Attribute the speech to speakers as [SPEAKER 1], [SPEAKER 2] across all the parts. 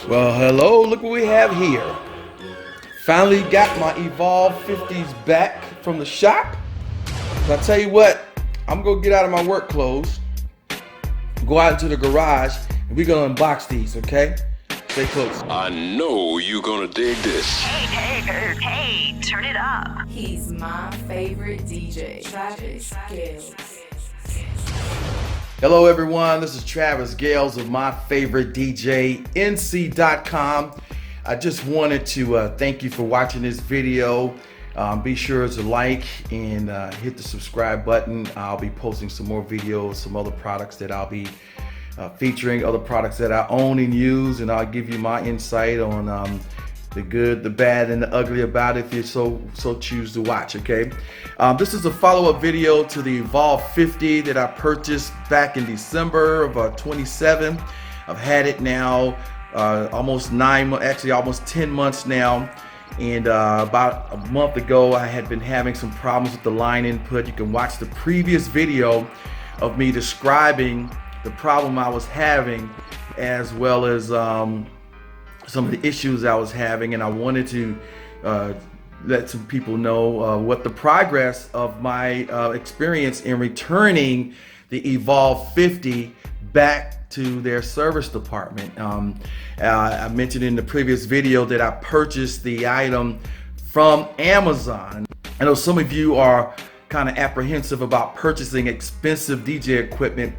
[SPEAKER 1] Well, hello, look what we have here. Finally got my Evolve 50s back from the shop. So I tell you what, I'm gonna get out of my work clothes, go out into the garage, and we're gonna unbox these, okay? Stay close.
[SPEAKER 2] I know you're gonna dig this.
[SPEAKER 3] Hey, turn it up.
[SPEAKER 4] He's my favorite DJ, Travis Gales.
[SPEAKER 1] Hello everyone, this is Travis Gales of My Favorite DJ, NC.com. I just wanted to thank you for watching this video. Be sure to like and hit the subscribe button. I'll be posting some more videos, some other products that I'll be featuring, other products that I own and use, and I'll give you my insight on the good, the bad, and the ugly about it if you so choose to watch, okay? This is a follow-up video to the Evolve 50 that I purchased back in December of 27. I've had it now almost 9 months, actually almost 10 months now. And about a month ago, I had been having some problems with the line input. You can watch the previous video of me describing the problem I was having, as well as some of the issues I was having, and I wanted to let some people know what the progress of my experience in returning the Evolve 50 back to their service department. I mentioned in the previous video that I purchased the item from Amazon. I know some of you are kind of apprehensive about purchasing expensive DJ equipment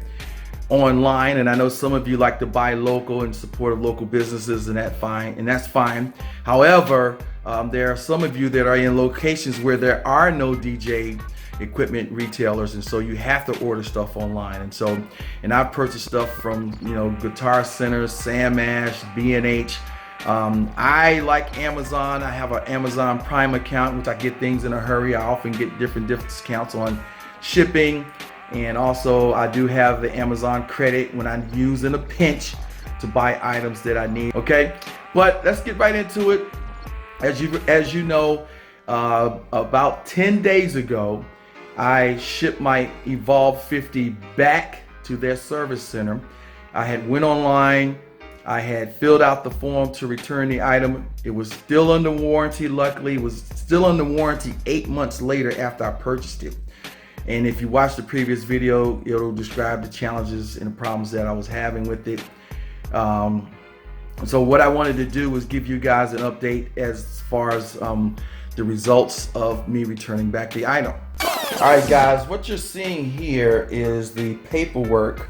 [SPEAKER 1] online, and I know some of you like to buy local and support of local businesses, and that's fine. However, there are some of you that are in locations where there are no DJ equipment retailers, and so you have to order stuff online. And I've purchased stuff from Guitar Center, Sam Ash, B&H. I like Amazon. I have an Amazon Prime account, which I get things in a hurry. I often get different discounts on shipping. And also I do have the Amazon credit when I use in a pinch to buy items that I need, okay? But let's get right into it. As you know, about 10 days ago, I shipped my Evolve 50 back to their service center. I had went online, I had filled out the form to return the item. It was still under warranty. Luckily, it was still under warranty 8 months later after I purchased it. And if you watch the previous video, it'll describe the challenges and the problems that I was having with it. So what I wanted to do was give you guys an update as far as the results of me returning back the item. All right, guys, what you're seeing here is the paperwork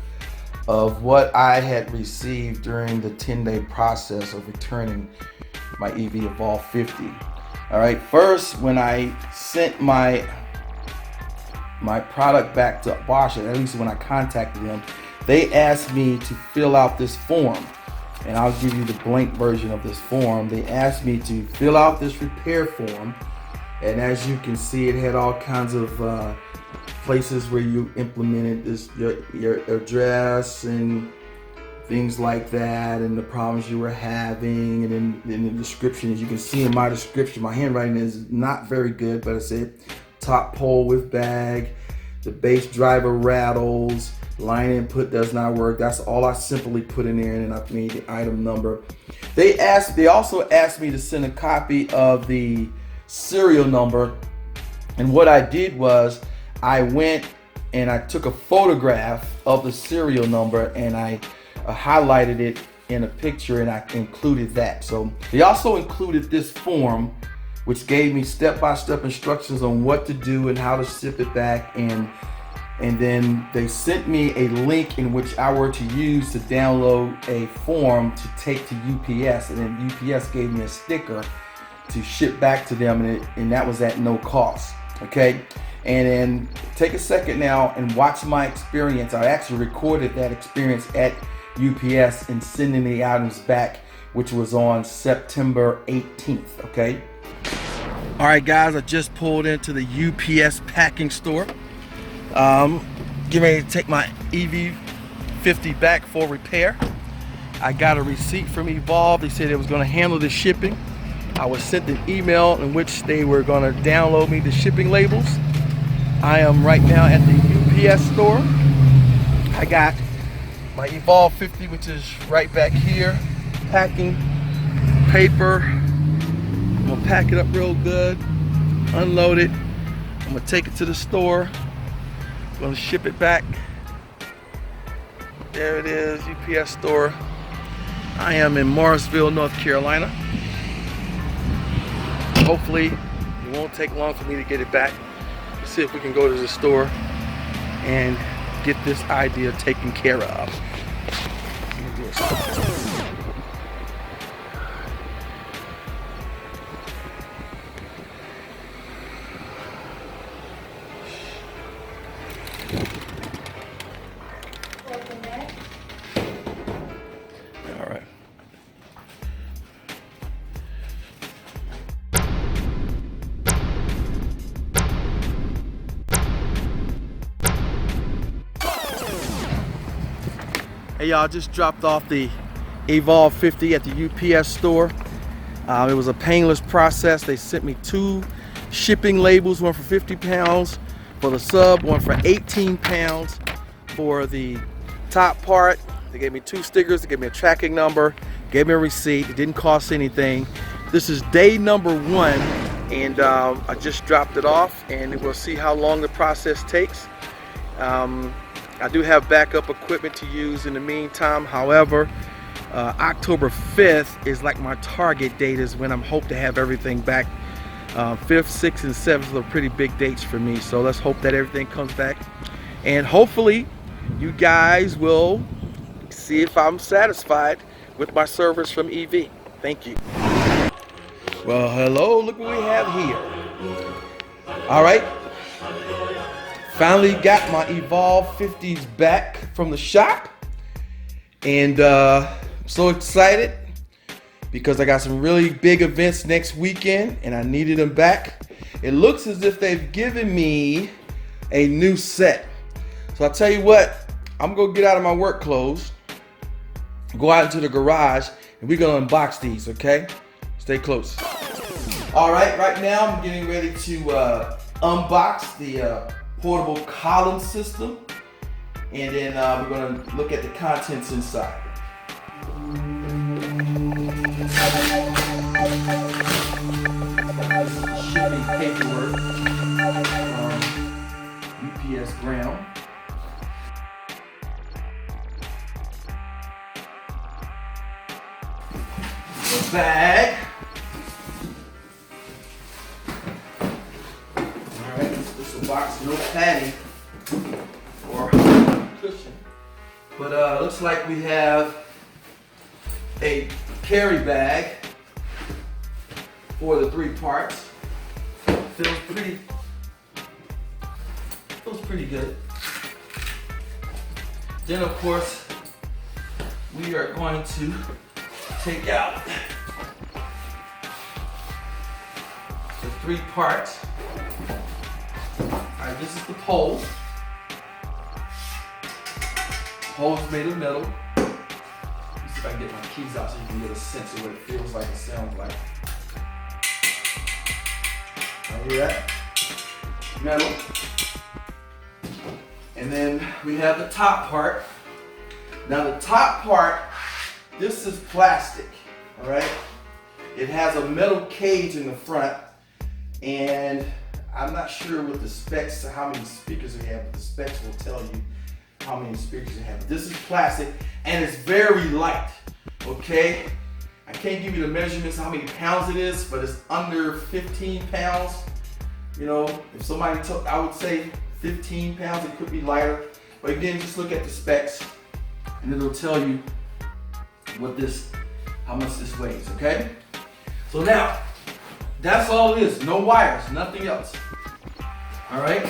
[SPEAKER 1] of what I had received during the 10-day process of returning my Evolve 50. All right, first, when I sent my product back to Bosch, at least when I contacted them, they asked me to fill out this form, and I'll give you the blank version of this form. They asked me to fill out this repair form, and as you can see, it had all kinds of places where you implemented this, your address and things like that, and the problems you were having. And in the description, as you can see in my description, my handwriting is not very good, but I said top pole with bag, the bass driver rattles, line input does not work. That's all I simply put in there, and I made the item number. They also asked me to send a copy of the serial number, and what I did was I went and I took a photograph of the serial number, and I highlighted it in a picture, and I included that. So they also included this form, which gave me step-by-step instructions on what to do and how to ship it back. And then they sent me a link in which I were to use to download a form to take to UPS. And then UPS gave me a sticker to ship back to them, and that was at no cost, okay? And then take a second now and watch my experience. I actually recorded that experience at UPS and sending the items back, which was on September 18th, okay? All right, guys, I just pulled into the UPS packing store. Getting ready to take my EV50 back for repair. I got a receipt from Evolve. They said it was going to handle the shipping. I was sent an email in which they were going to download me the shipping labels. I am right now at the UPS store. I got my Evolve 50, which is right back here, packing. paper. I'm gonna pack it up real good, unload it. I'm gonna take it to the store. I'm gonna ship it back. There it is, UPS store. I am in Morrisville, North Carolina. Hopefully, it won't take long for me to get it back. Let's see if we can go to the store and get this idea taken care of. Let me do this. All right. Hey y'all, just dropped off the Evolve 50 at the UPS store. It was a painless process. They sent me 2 shipping labels, one for 50 pounds for the sub, one for 18 pounds for the top part. They gave me 2 stickers, they gave me a tracking number, gave me a receipt. It didn't cost anything. This is day number 1, and I just dropped it off, and we'll see how long the process takes. I do have backup equipment to use in the meantime. However, October 5th is like my target date, is when I'm hope to have everything back. 5th, 6th, and 7th are pretty big dates for me. So let's hope that everything comes back. And hopefully you guys will see if I'm satisfied with my service from EV. Thank you. Well, hello, look what we have here. All right. Finally got my Evolve 50s back from the shop, and I'm so excited because I got some really big events next weekend and I needed them back. It looks as if they've given me a new set. So I'll tell you what, I'm gonna get out of my work clothes, go out into the garage, and we're gonna unbox these, okay? Stay close. All right, right now I'm getting ready to unbox the portable column system, and then we're going to look at the contents inside. Shipping paperwork from UPS ground. The bag. Box, no padding or cushion, but looks like we have a carry bag for the 3 parts. Feels pretty good. Then of course we are going to take out the 3 parts. Alright, this is the pole. Pole's made of metal. Let me see if I can get my keys out so you can get a sense of what it feels like and sounds like. I hear that? Metal. And then we have the top part. Now the top part, this is plastic, alright? It has a metal cage in the front, and I'm not sure what the specs, how many speakers we have, but the specs will tell you how many speakers you have. This is plastic, and it's very light, okay? I can't give you the measurements, how many pounds it is, but it's under 15 pounds. You know, if somebody took, I would say 15 pounds, it could be lighter. But again, just look at the specs, and it'll tell you what this, how much this weighs, okay? So now, that's all it is, no wires, nothing else. All right,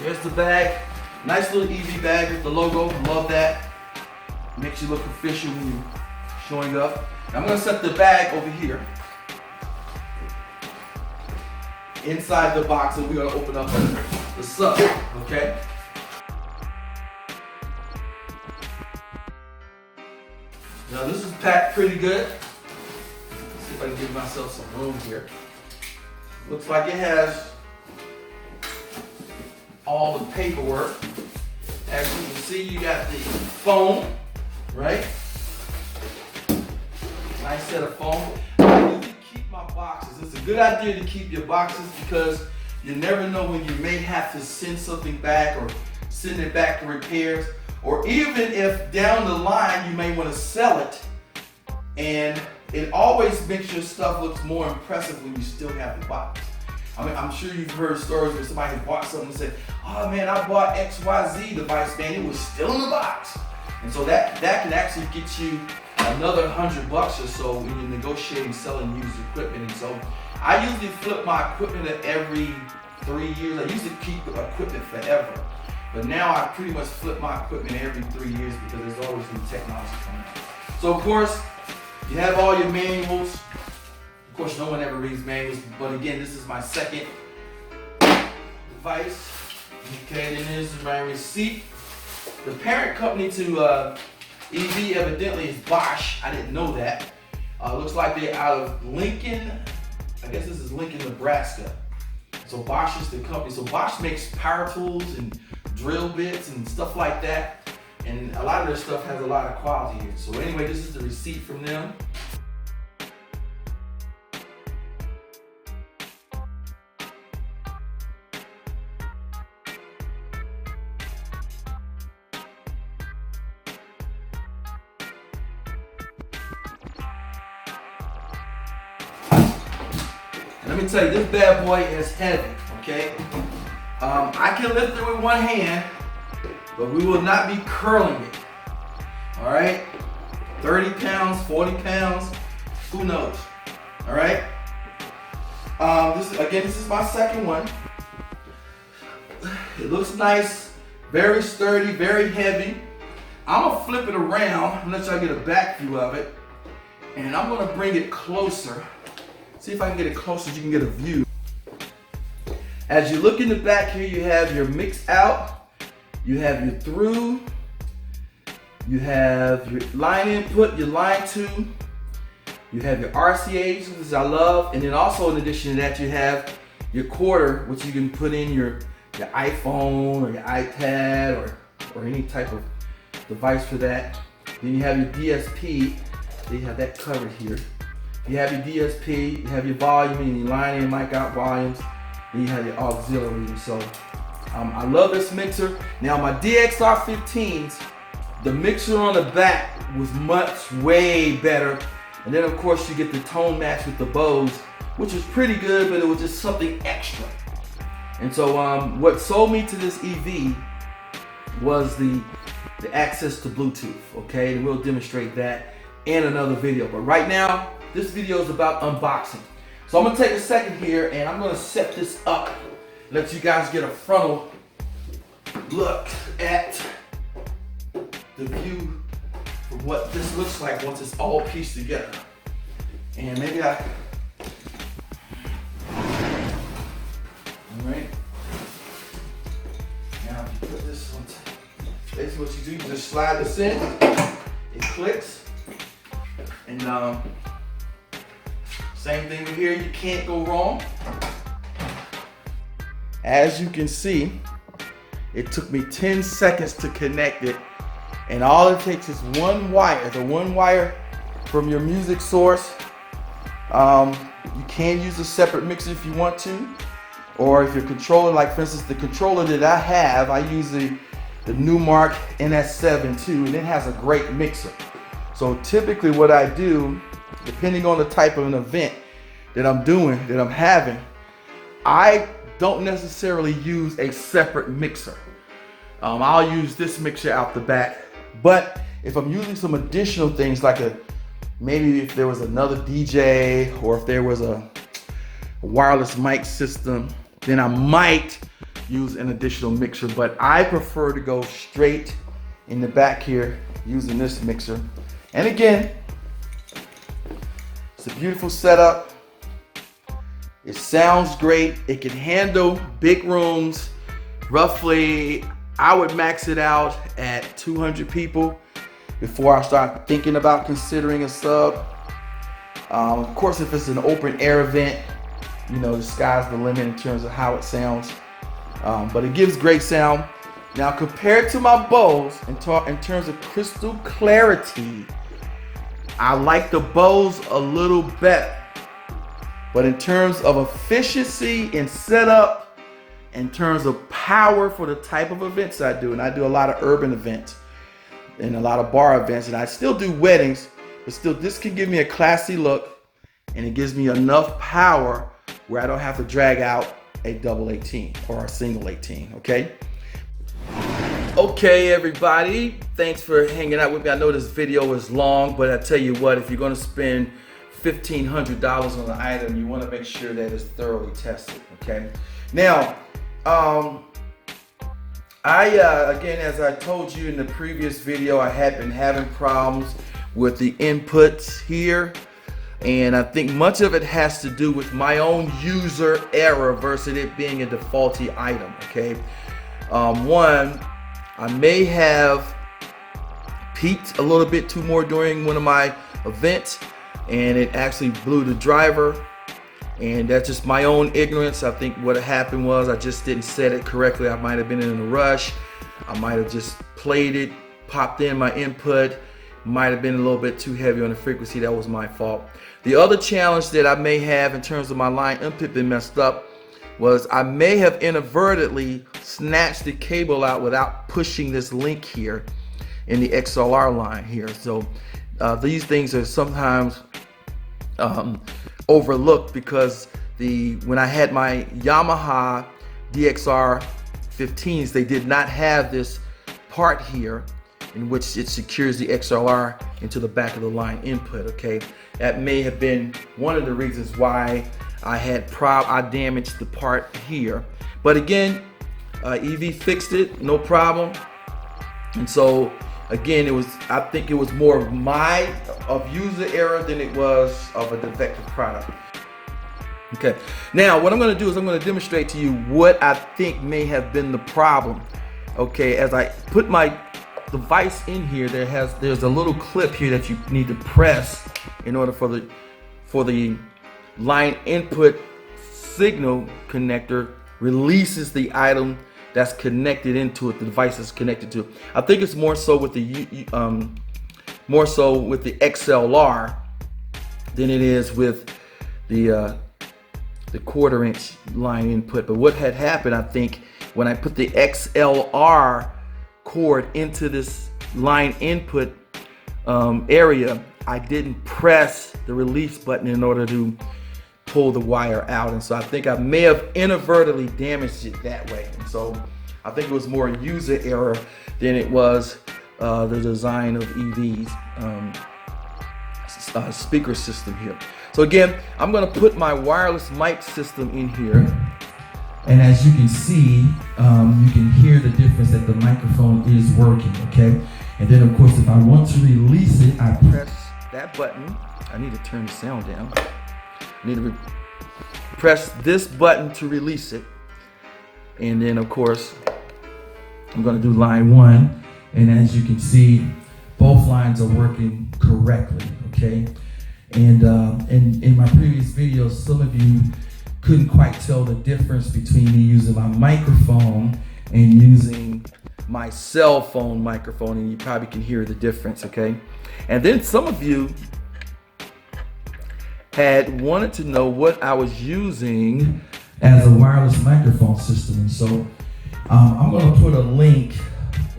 [SPEAKER 1] there's the bag. Nice little EV bag with the logo, love that. Makes you look official when you're showing up. Now I'm gonna set the bag over here, inside the box, and we're gonna open up the sub, okay? Now this is packed pretty good. Let's see if I can give myself some room here. Looks like it has all the paperwork. As you can see, you got the phone, right? Nice set of foam. I usually keep my boxes. It's a good idea to keep your boxes because you never know when you may have to send something back or send it back for repairs. Or even if down the line you may want to sell it, and it always makes your stuff look more impressive when you still have the box. I mean, I'm sure you've heard stories where somebody bought something and said, oh man, I bought XYZ device, man, it was still in the box. And so that can actually get you another $100 or so when you're negotiating selling used equipment. And so I usually flip my equipment at every 3 years. I used to keep equipment forever, but now I pretty much flip my equipment every 3 years because there's always new technology coming out. So of course, you have all your manuals. Of course, no one ever reads manuals, but again, this is my second device. Okay, then here's my receipt. The parent company to EV evidently is Bosch. I didn't know that. Looks like they're out of Lincoln. I guess this is Lincoln, Nebraska. So Bosch is the company. So Bosch makes power tools and drill bits and stuff like that. And a lot of their stuff has a lot of quality here. So anyway, this is the receipt from them. Let me tell you, this bad boy is heavy, okay? I can lift it with one hand, but we will not be curling it, all right? 30 pounds, 40 pounds, who knows, all right? This is my second one. It looks nice, very sturdy, very heavy. I'm gonna flip it around and let y'all get a back view of it, and I'm gonna bring it closer. See if I can get it closer so you can get a view. As you look in the back here, you have your mix out, you have your through, you have your line input, your line tube, you have your RCAs, which I love, and then also in addition to that, you have your quarter, which you can put in your iPhone or your iPad or any type of device for that. Then you have your DSP, they have that covered here. You have your DSP, you have your volume, and your line in, mic out volumes, and you have your auxiliary. So I love this mixer. Now my DXR15s, the mixer on the back was way better. And then of course you get the tone match with the Bose, which was pretty good, but it was just something extra. And so what sold me to this EV was the access to Bluetooth, okay? And we'll demonstrate that in another video. But right now, this video is about unboxing. So I'm gonna take a second here and I'm gonna set this up, let you guys get a frontal look at the view of what this looks like once it's all pieced together. And maybe all right. Now if you put this on, basically what you do, you just slide this in, it clicks, and same thing with here, you can't go wrong. As you can see, it took me 10 seconds to connect it, and all it takes is one wire, the one wire from your music source. You can use a separate mixer if you want to, or if your controller, like for instance, the controller that I have, I use the Newmark NS7 too, and it has a great mixer. So typically what I do, depending on the type of an event that I'm doing, that I'm having, I don't necessarily use a separate mixer. I'll use this mixer out the back, but if I'm using some additional things like maybe if there was another DJ or if there was a wireless mic system, then I might use an additional mixer, but I prefer to go straight in the back here using this mixer. And again, it's a beautiful setup. It sounds great. It can handle big rooms. Roughly, I would max it out at 200 people before I start thinking about considering a sub. Of course, if it's an open air event, you know, the sky's the limit in terms of how it sounds. But it gives great sound. Now, compared to my Bose, in terms of crystal clarity, I like the Bose a little better. But in terms of efficiency and setup, in terms of power for the type of events I do, and I do a lot of urban events and a lot of bar events, and I still do weddings, but still this can give me a classy look, and it gives me enough power where I don't have to drag out a double 18 or a single 18, okay? Okay, everybody, thanks for hanging out with me. I know this video is long, but I tell you what, if you're gonna spend $1,500 on an item, you wanna make sure that it's thoroughly tested, okay? Now, again, as I told you in the previous video, I had been having problems with the inputs here. And I think much of it has to do with my own user error versus it being a defaulty item, okay? One, I may have peaked a little bit too more during one of my events, and it actually blew the driver. And that's just my own ignorance. I think what happened was I just didn't set it correctly. I might have been in a rush. I might have just played it, popped in my input, might have been a little bit too heavy on the frequency. That was my fault. The other challenge that I may have in terms of my line input being messed up was I may have inadvertently snatched the cable out without pushing this link here in the XLR line here. So these things are sometimes overlooked because when I had my Yamaha DXR 15s, they did not have this part here in which it secures the XLR into the back of the line input, okay? That may have been one of the reasons why I damaged the part here. But again, EV fixed it, no problem. And so again, I think it was more of user error than it was of a defective product. Okay, now what I'm gonna do is I'm gonna demonstrate to you what I think may have been the problem. Okay, as I put my device in here, there's a little clip here that you need to press in order for the line input signal connector releases the item that's connected into it, the device is connected to. I think it's more so with the XLR than it is with the 1/4 inch line input. But what had happened, I think, when I put the XLR cord into this line input area, I didn't press the release button in order to pull the wire out, and so I think I may have inadvertently damaged it that way. And so I think it was more a user error than it was the design of EV's speaker system here. So again, I'm gonna put my wireless mic system in here, and as you can see, you can hear the difference that the microphone is working, okay? And then of course, if I want to release it, I press that button. I need to turn the sound down. I need to press this button to release it. And then of course, I'm gonna do line 1. And as you can see, both lines are working correctly, okay? And in my previous videos, some of you couldn't quite tell the difference between me using my microphone and using my cell phone microphone, and you probably can hear the difference, okay? And then some of you had wanted to know what I was using as a wireless microphone system. And so I'm gonna put a link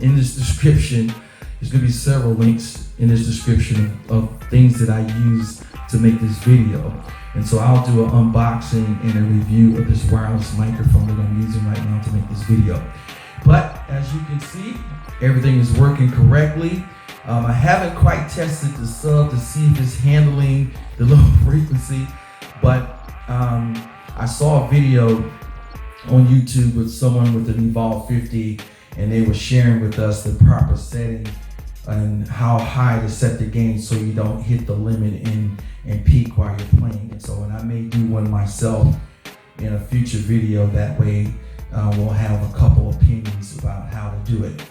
[SPEAKER 1] in this description. There's gonna be several links in this description of things that I use to make this video. And so I'll do an unboxing and a review of this wireless microphone that I'm using right now to make this video. But as you can see, everything is working correctly. I haven't quite tested the sub to see if it's handling the low frequency, but I saw a video on YouTube with someone with an Evolve 50, and they were sharing with us the proper setting and how high to set the gain so you don't hit the limit and peak while you're playing. And so, and I may do one myself in a future video. That way we'll have a couple opinions about how to do it.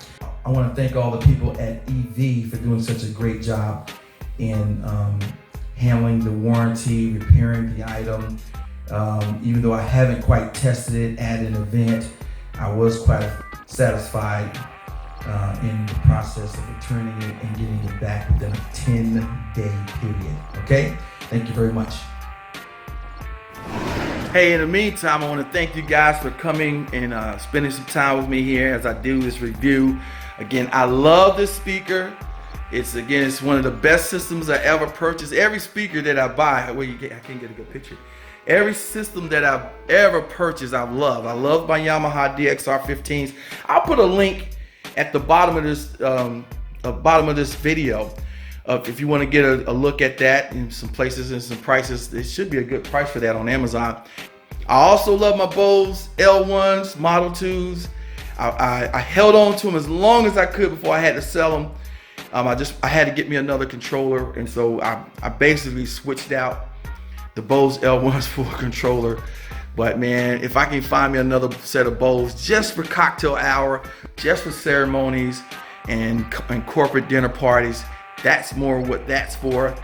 [SPEAKER 1] I want to thank all the people at EV for doing such a great job in handling the warranty, repairing the item. Even though I haven't quite tested it at an event, I was quite satisfied in the process of returning it and getting it back within a 10-day period. Okay? Thank you very much. Hey, in the meantime, I want to thank you guys for coming and spending some time with me here as I do this review. Again, I love this speaker. It's one of the best systems I ever purchased. Every speaker that I buy, I can't get a good picture. Every system that I've ever purchased, I love. I love my Yamaha DXR15s. I'll put a link at the bottom of this video. If you want to get a look at that and some places and some prices, it should be a good price for that on Amazon. I also love my Bose L1s, Model 2s. I held on to them as long as I could before I had to sell them. I had to get me another controller, and so I basically switched out the Bose L1s for a controller. But man, if I can find me another set of Bose just for cocktail hour, just for ceremonies and corporate dinner parties, that's more what that's for.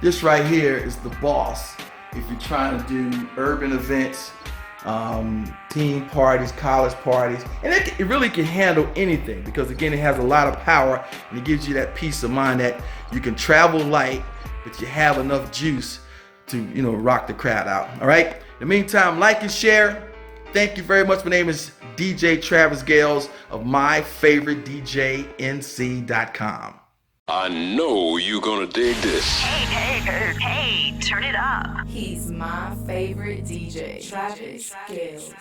[SPEAKER 1] This right here is the Bosch. If you're trying to do urban events, team parties, college parties, and it really can handle anything, because again, it has a lot of power and it gives you that peace of mind that you can travel light, but you have enough juice to, rock the crowd out. All right. In the meantime, like and share. Thank you very much. My name is DJ Travis Gales of myfavoritedjnc.com.
[SPEAKER 2] I know you're gonna dig this.
[SPEAKER 3] Hey, turn it up.
[SPEAKER 4] He's my favorite DJ, Travis Gales.